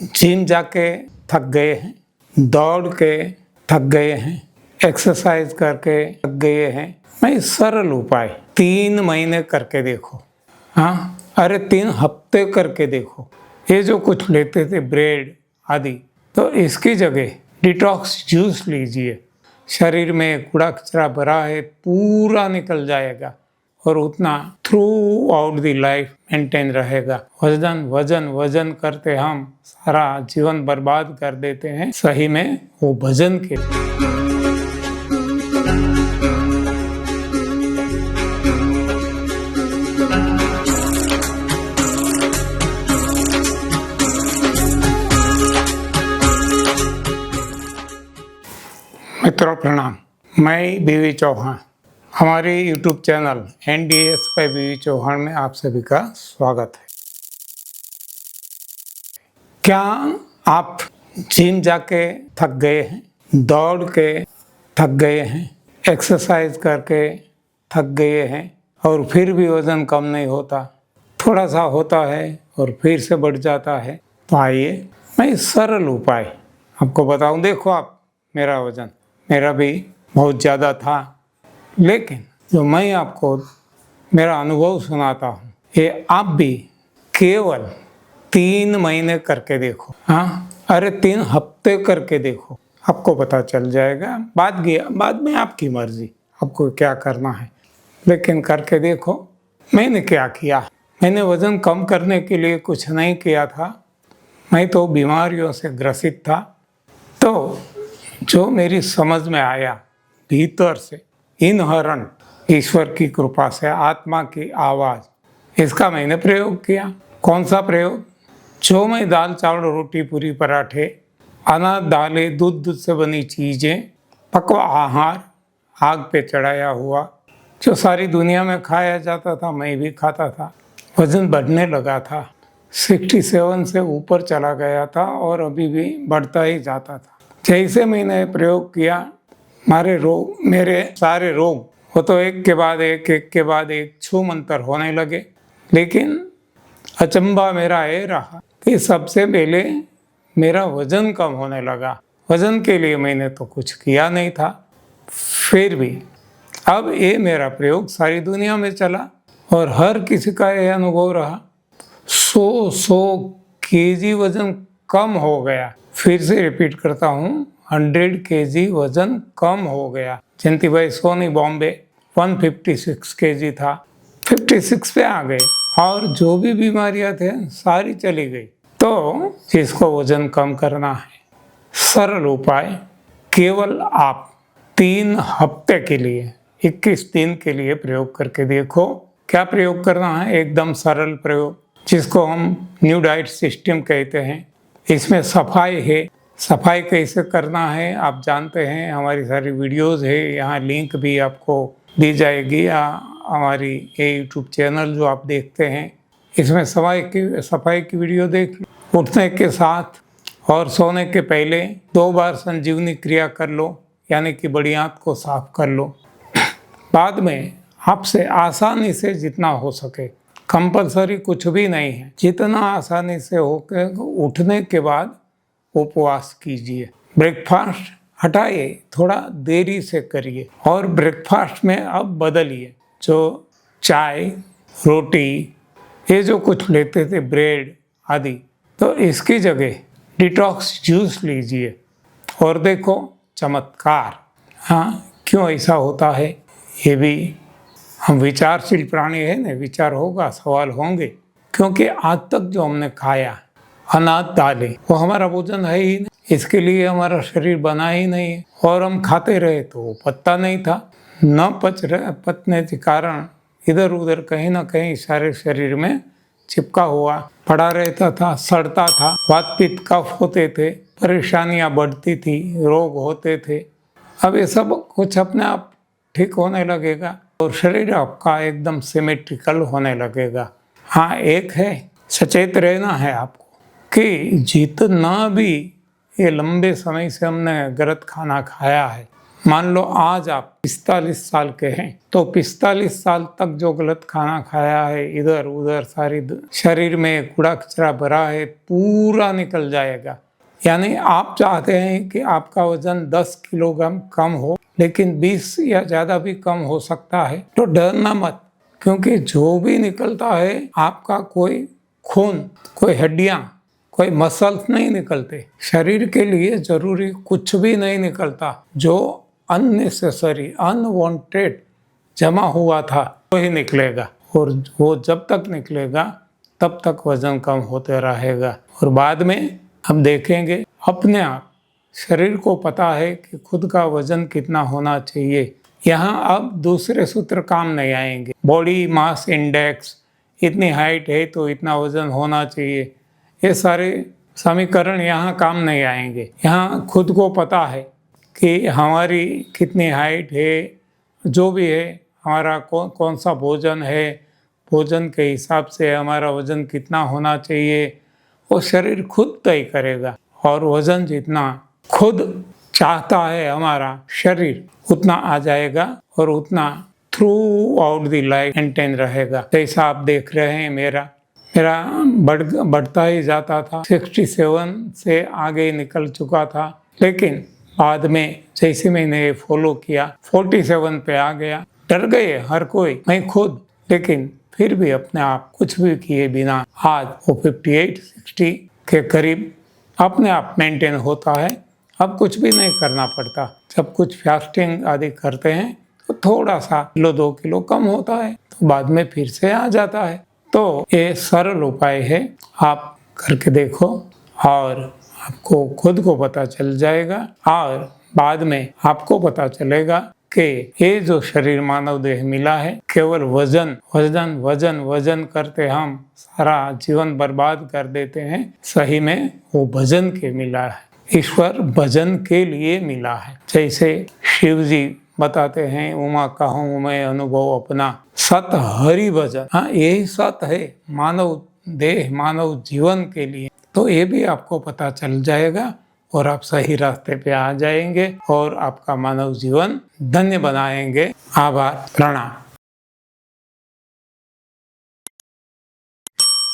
Gym जाके थक गए हैं, दौड़ के थक गए हैं, एक्सरसाइज करके थक गए हैं। मैं सरल उपाय 3 महीने करके देखो। हाँ, अरे 3 हफ्ते करके देखो। ये जो कुछ लेते थे ब्रेड आदि, तो इसकी जगह डिटॉक्स जूस लीजिए। शरीर में कूड़ा कचरा भरा है, पूरा निकल जाएगा और उतना through out the life maintain रहेगा। वजन वजन वजन करते हम सारा जीवन बर्बाद कर देते हैं। सही में वो भजन के मित्रों प्रणाम। मैं बीवी चौहान, हमारे YouTube चैनल NDS by बीवी चौहान में आप सभी का स्वागत है। क्या आप जिम जाके थक गए हैं, दौड़ के थक गए हैं, एक्सरसाइज करके थक गए हैं और फिर भी वज़न कम नहीं होता, थोड़ा सा होता है और फिर से बढ़ जाता है? तो आइए मैं सरल उपाय आपको बताऊं। देखो, आप मेरा भी बहुत ज़्यादा था, लेकिन जो मैं आपको मेरा अनुभव सुनाता हूँ, ये आप भी केवल 3 महीने करके देखो। हाँ, अरे 3 हफ्ते करके देखो, आपको पता चल जाएगा। बाद में आपकी मर्जी, आपको क्या करना है, लेकिन करके देखो। मैंने क्या किया, मैंने वज़न कम करने के लिए कुछ नहीं किया था। मैं तो बीमारियों से ग्रसित था। तो जो मेरी समझ में आया भीतर से, इनहरेंट ईश्वर की कृपा से, आत्मा की आवाज़, इसका मैंने प्रयोग किया। कौन सा प्रयोग? जो मैं दाल चावल रोटी पूरी पराठे, अनाज दालें दूध से बनी चीज़ें, पकवा आहार, आग पे चढ़ाया हुआ, जो सारी दुनिया में खाया जाता था, मैं भी खाता था। वज़न बढ़ने लगा था, 67 से ऊपर चला गया था और अभी भी बढ़ता ही जाता था। जैसे मैंने प्रयोग किया, मेरे सारे रोग वो तो एक के बाद एक छू मंतर होने लगे। लेकिन अचंबा मेरा ये रहा कि सबसे पहले मेरा वज़न कम होने लगा। वज़न के लिए मैंने तो कुछ किया नहीं था, फिर भी अब ये मेरा प्रयोग सारी दुनिया में चला और हर किसी का ये अनुभव रहा। 100 केजी वज़न कम हो गया। फिर से रिपीट करता हूँ, 100 केजी वज़न कम हो गया। जयंती भाई सोनी बॉम्बे 156 केजी था, 56 पे आ गए और जो भी बीमारियां थे सारी चली गई। तो जिसको वज़न कम करना है, सरल उपाय, केवल आप 3 हफ्ते के लिए 21 दिन के लिए प्रयोग करके देखो। क्या प्रयोग करना है? एकदम सरल प्रयोग, जिसको हम न्यू डाइट सिस्टम कहते हैं। इसमें सफाई है। सफाई कैसे करना है आप जानते हैं, हमारी सारी वीडियोस है, यहाँ लिंक भी आपको दी जाएगी। हमारी ये यूट्यूब चैनल जो आप देखते हैं, इसमें सफाई की वीडियो देख लो। उठने के साथ और सोने के पहले 2 बार संजीवनी क्रिया कर लो, यानी कि बड़ी आंत को साफ कर लो। बाद में आपसे आसानी से जितना हो सके, कंपलसरी कुछ भी नहीं है, जितना आसानी से होके उठने के बाद उपवास कीजिए। ब्रेकफास्ट हटाइए, थोड़ा देरी से करिए और ब्रेकफास्ट में अब बदलिए। जो चाय रोटी, ये जो कुछ लेते थे ब्रेड आदि, तो इसकी जगह डिटॉक्स जूस लीजिए और देखो चमत्कार। हाँ, क्यों ऐसा होता है? ये भी हम विचारशील प्राणी है ना, विचार होगा, सवाल होंगे। क्योंकि आज तक जो हमने खाया अनाज दालें, वो हमारा भोजन है ही नहीं, इसके लिए हमारा शरीर बना ही नहीं है। और हम खाते रहे तो वो पता नहीं था, न पचने के कारण इधर उधर कहीं ना कहीं सारे शरीर में चिपका हुआ पड़ा रहता था, सड़ता था, वात पित्त कफ होते थे, परेशानियां बढ़ती थी, रोग होते थे। अब ये सब कुछ अपने आप ठीक होने लगेगा और शरीर आपका एकदम सिमेट्रिकल होने लगेगा। हाँ, एक है, सचेत रहना है आपको कि जितना भी ये लंबे समय से हमने गलत खाना खाया है, मान लो आज आप 45 साल के हैं तो 45 साल तक जो गलत खाना खाया है, इधर उधर सारी शरीर में कूड़ा कचरा भरा है, पूरा निकल जाएगा। यानी आप चाहते हैं कि आपका वजन 10 किलोग्राम कम हो, लेकिन 20 या ज़्यादा भी कम हो सकता है। तो डरना मत, क्योंकि जो भी निकलता है आपका कोई खून, कोई हड्डियाँ, कोई मसल्स नहीं निकलते। शरीर के लिए जरूरी कुछ भी नहीं निकलता। जो अननेसेसरी, अनवांटेड जमा हुआ था वही निकलेगा, और वो जब तक निकलेगा तब तक वजन कम होते रहेगा। और बाद में हम देखेंगे अपने आप शरीर को पता है कि खुद का वजन कितना होना चाहिए। यहाँ अब दूसरे सूत्र काम नहीं आएंगे। बॉडी मास इंडेक्स, इतनी हाइट है तो इतना वजन होना चाहिए, ये सारे समीकरण यहाँ काम नहीं आएंगे। यहाँ खुद को पता है कि हमारी कितनी हाइट है, जो भी है, हमारा कौन सा भोजन है, भोजन के हिसाब से हमारा वजन कितना होना चाहिए, वो शरीर खुद तय करेगा। और वजन जितना खुद चाहता है हमारा शरीर, उतना आ जाएगा और उतना through out the life maintain रहेगा। जैसा आप देख रहे हैं मेरा बढ़ता ही जाता था, 67 से आगे निकल चुका था, लेकिन बाद में जैसे मैंने फॉलो किया 47 पे आ गया। डर गए हर कोई, मैं खुद, लेकिन फिर भी अपने आप कुछ भी किए बिना आज वो 58-60 के करीब अपने आप मेंटेन होता है। अब कुछ भी नहीं करना पड़ता। जब कुछ फास्टिंग आदि करते हैं तो थोड़ा सा 1-2 किलो कम होता है, तो बाद में फिर से आ जाता है। तो ये सरल उपाय है, आप करके देखो और आपको खुद को पता चल जाएगा। और बाद में आपको पता चलेगा कि ये जो शरीर मानव देह मिला है, केवल वजन वजन वजन वजन करते हम सारा जीवन बर्बाद कर देते हैं। सही में वो भजन के मिला है, ईश्वर भजन के लिए मिला है। जैसे शिव जी बताते हैं, उमा कहूँ मैं अनुभव अपना, सत हरि भजन। हाँ, यही सत है मानव देह, मानव जीवन के लिए। तो ये भी आपको पता चल जाएगा और आप सही रास्ते पे आ जाएंगे और आपका मानव जीवन धन्य बनाएंगे। आभार, प्रणाम।